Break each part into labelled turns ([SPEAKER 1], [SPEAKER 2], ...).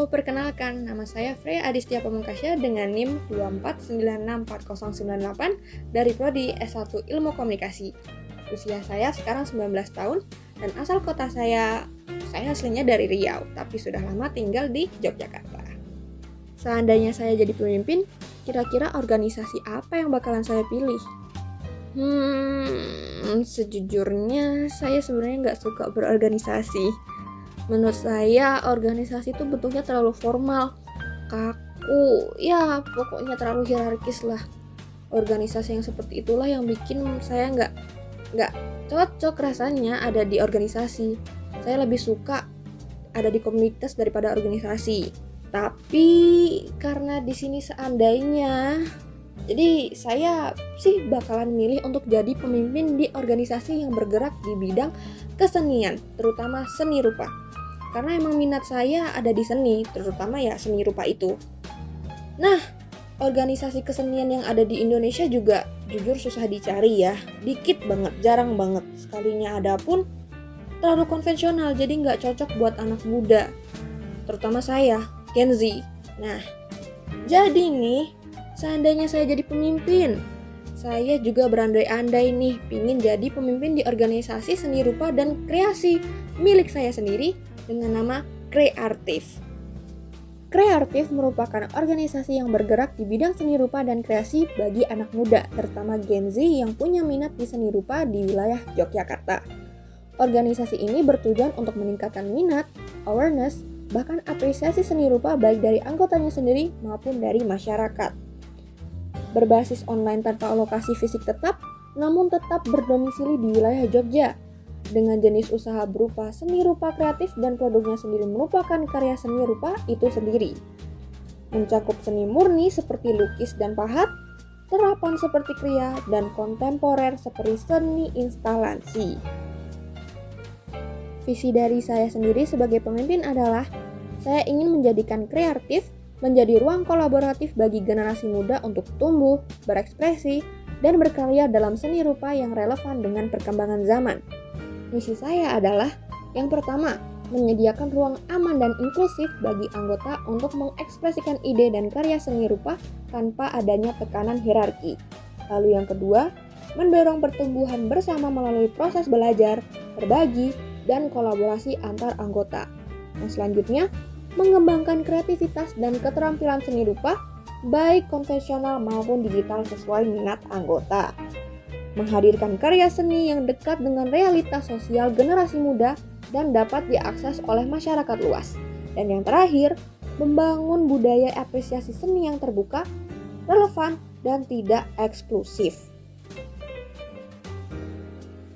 [SPEAKER 1] Perkenalkan, nama saya Freya Adistia Pamungkasya dengan NIM 249644098 dari Prodi S1 Ilmu Komunikasi. Usia saya sekarang 19 tahun dan asal kota saya aslinya dari Riau, tapi sudah lama tinggal di Yogyakarta. Seandainya saya jadi pemimpin, kira-kira organisasi apa yang bakalan saya pilih? Sejujurnya saya sebenarnya nggak suka berorganisasi. Menurut saya organisasi itu bentuknya terlalu formal, kaku, ya pokoknya terlalu hierarkis lah. Organisasi yang seperti itulah yang bikin saya nggak cocok rasanya ada di organisasi. Saya lebih suka ada di komunitas daripada organisasi. Tapi karena di sini seandainya, jadi saya sih bakalan milih untuk jadi pemimpin di organisasi yang bergerak di bidang kesenian, terutama seni rupa. Karena emang minat saya ada di seni, terutama ya seni rupa itu. Nah, organisasi kesenian yang ada di Indonesia juga jujur susah dicari ya. Dikit banget, jarang banget. Sekalinya ada pun terlalu konvensional, jadi nggak cocok buat anak muda. Terutama saya, Gen Z. Nah, jadi nih, seandainya saya jadi pemimpin, saya juga berandai-andai nih pingin jadi pemimpin di organisasi seni rupa dan kreasi milik saya sendiri dengan nama Kreatif. Kreatif merupakan organisasi yang bergerak di bidang seni rupa dan kreasi bagi anak muda, terutama Gen Z yang punya minat di seni rupa di wilayah Yogyakarta. Organisasi ini bertujuan untuk meningkatkan minat, awareness, bahkan apresiasi seni rupa baik dari anggotanya sendiri maupun dari masyarakat. Berbasis online tanpa lokasi fisik tetap, namun tetap berdomisili di wilayah Jogja. Dengan jenis usaha berupa seni rupa kreatif dan produknya sendiri merupakan karya seni rupa itu sendiri. Mencakup seni murni seperti lukis dan pahat, terapan seperti kriya, dan kontemporer seperti seni instalasi. Visi dari saya sendiri sebagai pemimpin adalah saya ingin menjadikan Kreatif menjadi ruang kolaboratif bagi generasi muda untuk tumbuh, berekspresi, dan berkarya dalam seni rupa yang relevan dengan perkembangan zaman. Misi saya adalah, yang pertama, menyediakan ruang aman dan inklusif bagi anggota untuk mengekspresikan ide dan karya seni rupa tanpa adanya tekanan hierarki. Lalu yang kedua, mendorong pertumbuhan bersama melalui proses belajar, berbagi, dan kolaborasi antar anggota. Yang selanjutnya, mengembangkan kreativitas dan keterampilan seni rupa, baik konvensional maupun digital sesuai minat anggota. Menghadirkan karya seni yang dekat dengan realitas sosial generasi muda dan dapat diakses oleh masyarakat luas. Dan yang terakhir, membangun budaya apresiasi seni yang terbuka, relevan, dan tidak eksklusif.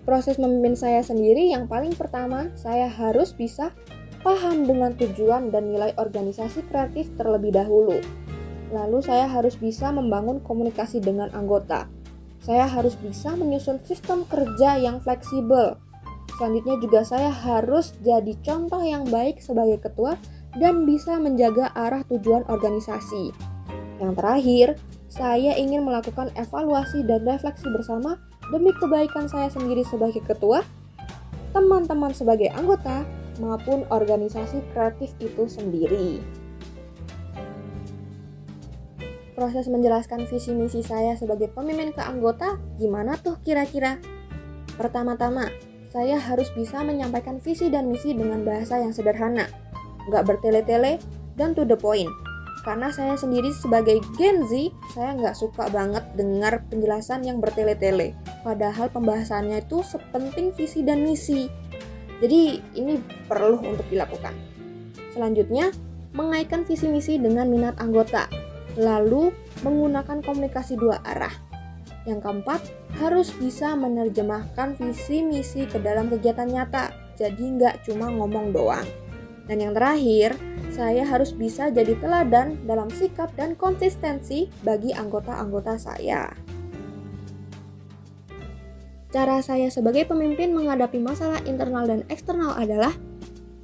[SPEAKER 1] Proses memimpin saya sendiri yang paling pertama, saya harus bisa paham dengan tujuan dan nilai organisasi kreatif terlebih dahulu. Lalu saya harus bisa membangun komunikasi dengan anggota. Saya harus bisa menyusun sistem kerja yang fleksibel. Selanjutnya juga saya harus jadi contoh yang baik sebagai ketua dan bisa menjaga arah tujuan organisasi. Yang terakhir, saya ingin melakukan evaluasi dan refleksi bersama demi kebaikan saya sendiri sebagai ketua, teman-teman sebagai anggota, maupun organisasi kreatif itu sendiri. Proses menjelaskan visi misi saya sebagai pemimpin ke anggota, gimana tuh kira-kira? Pertama-tama, saya harus bisa menyampaikan visi dan misi dengan bahasa yang sederhana, nggak bertele-tele, dan to the point. Karena saya sendiri sebagai Gen Z, saya nggak suka banget dengar penjelasan yang bertele-tele. Padahal pembahasannya itu sepenting visi dan misi. Jadi ini perlu untuk dilakukan. Selanjutnya, mengaitkan visi misi dengan minat anggota. Lalu, menggunakan komunikasi dua arah. Yang keempat, harus bisa menerjemahkan visi misi ke dalam kegiatan nyata. Jadi nggak cuma ngomong doang. Dan yang terakhir, saya harus bisa jadi teladan dalam sikap dan konsistensi bagi anggota-anggota saya. Cara saya sebagai pemimpin menghadapi masalah internal dan eksternal adalah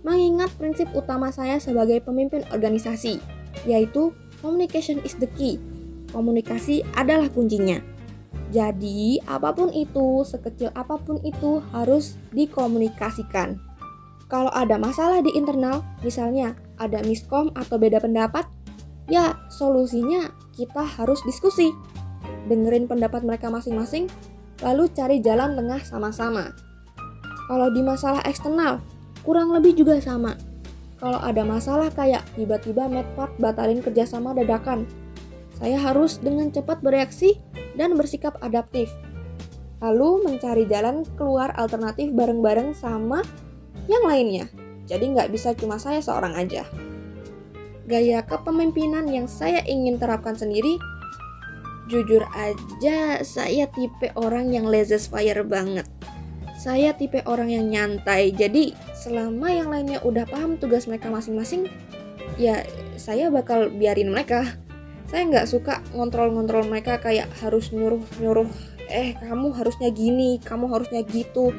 [SPEAKER 1] mengingat prinsip utama saya sebagai pemimpin organisasi, yaitu communication is the key. Komunikasi adalah kuncinya. Jadi, apapun itu, sekecil apapun itu harus dikomunikasikan. Kalau ada masalah di internal, misalnya ada miskom atau beda pendapat, ya solusinya kita harus diskusi. Dengerin pendapat mereka masing-masing, lalu cari jalan tengah sama-sama. Kalau di masalah eksternal, kurang lebih juga sama. Kalau ada masalah kayak tiba-tiba Medpart batalin kerjasama dadakan, saya harus dengan cepat bereaksi dan bersikap adaptif. Lalu mencari jalan keluar alternatif bareng-bareng sama yang lainnya. Jadi nggak bisa cuma saya seorang aja. Gaya kepemimpinan yang saya ingin terapkan sendiri, jujur aja saya tipe orang yang laissez-faire banget. Saya tipe orang yang nyantai, jadi selama yang lainnya udah paham tugas mereka masing-masing, ya saya bakal biarin mereka. Saya nggak suka ngontrol-ngontrol mereka kayak harus nyuruh-nyuruh, kamu harusnya gini, kamu harusnya gitu.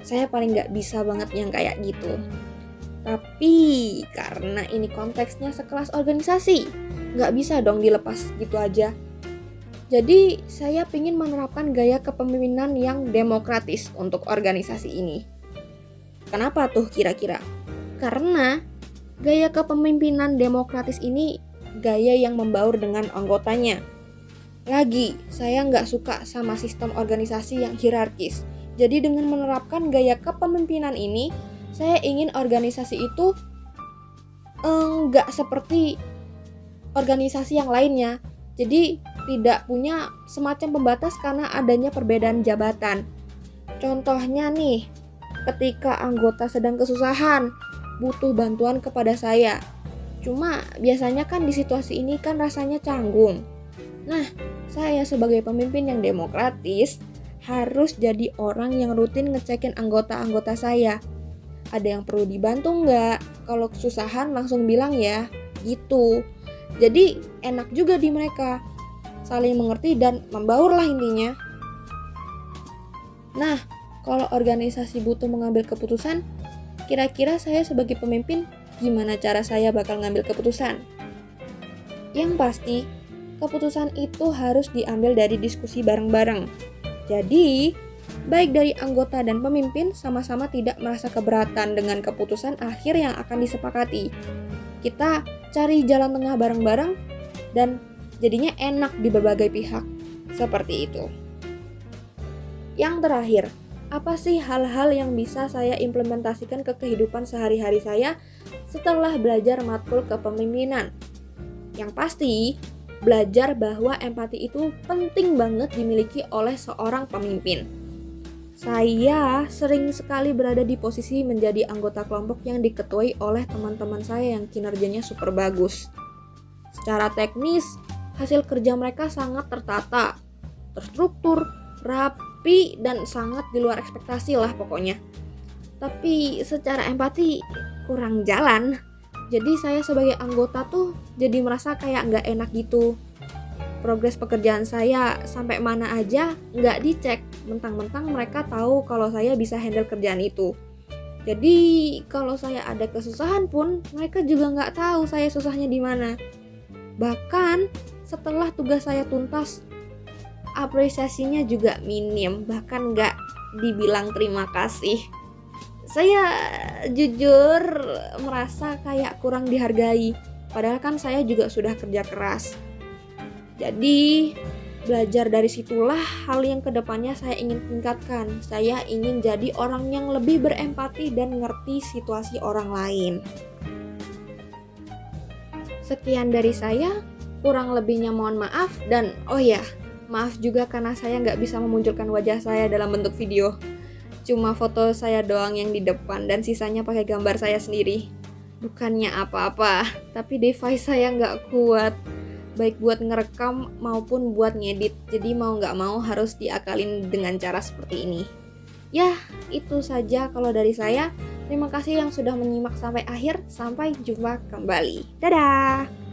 [SPEAKER 1] Saya paling nggak bisa banget yang kayak gitu. Tapi karena ini konteksnya sekelas organisasi, nggak bisa dong dilepas gitu aja. Jadi saya ingin menerapkan gaya kepemimpinan yang demokratis untuk organisasi ini. Kenapa tuh kira-kira? Karena gaya kepemimpinan demokratis ini gaya yang membaur dengan anggotanya. Lagi, saya nggak suka sama sistem organisasi yang hierarkis. Jadi dengan menerapkan gaya kepemimpinan ini, saya ingin organisasi itu nggak seperti organisasi yang lainnya. Jadi tidak punya semacam pembatas karena adanya perbedaan jabatan. Contohnya nih, ketika anggota sedang kesusahan, butuh bantuan kepada saya. Cuma biasanya kan di situasi ini kan rasanya canggung. Nah, saya sebagai pemimpin yang demokratis harus jadi orang yang rutin ngecekin anggota-anggota saya. Ada yang perlu dibantu nggak? Kalau kesusahan langsung bilang ya, gitu. Jadi enak juga di mereka. Saling mengerti dan membaur lah intinya. Nah, kalau organisasi butuh mengambil keputusan, kira-kira saya sebagai pemimpin gimana cara saya bakal ngambil keputusan? Yang pasti, keputusan itu harus diambil dari diskusi bareng-bareng. Jadi, baik dari anggota dan pemimpin sama-sama tidak merasa keberatan dengan keputusan akhir yang akan disepakati. Kita cari jalan tengah bareng-bareng dan jadinya enak di berbagai pihak. Seperti itu. Yang terakhir, apa sih hal-hal yang bisa saya implementasikan ke kehidupan sehari-hari saya setelah belajar matkul kepemimpinan? Yang pasti, belajar bahwa empati itu penting banget dimiliki oleh seorang pemimpin. Saya sering sekali berada di posisi menjadi anggota kelompok yang diketuai oleh teman-teman saya yang kinerjanya super bagus. Secara teknis, hasil kerja mereka sangat tertata, terstruktur, rapi, dan sangat di luar ekspektasi lah pokoknya. Tapi secara empati kurang jalan. Jadi saya sebagai anggota tuh jadi merasa kayak nggak enak gitu. Progres pekerjaan saya sampai mana aja nggak dicek. Mentang-mentang mereka tahu kalau saya bisa handle kerjaan itu. Jadi kalau saya ada kesusahan pun mereka juga nggak tahu saya susahnya di mana. Bahkan setelah tugas saya tuntas, apresiasinya juga minim, bahkan nggak dibilang terima kasih. Saya jujur merasa kayak kurang dihargai, padahal kan saya juga sudah kerja keras. Jadi belajar dari situlah hal yang kedepannya saya ingin tingkatkan. Saya ingin jadi orang yang lebih berempati dan ngerti situasi orang lain. Sekian dari saya, kurang lebihnya mohon maaf. Dan oh ya, maaf juga karena saya nggak bisa memunculkan wajah saya dalam bentuk video. Cuma foto saya doang yang di depan dan sisanya pakai gambar saya sendiri. Bukannya apa-apa, tapi device saya nggak kuat, baik buat ngerekam maupun buat ngedit. Jadi mau nggak mau harus diakalin dengan cara seperti ini. Ya, itu saja kalau dari saya. Terima kasih yang sudah menyimak sampai akhir. Sampai jumpa kembali. Dadah!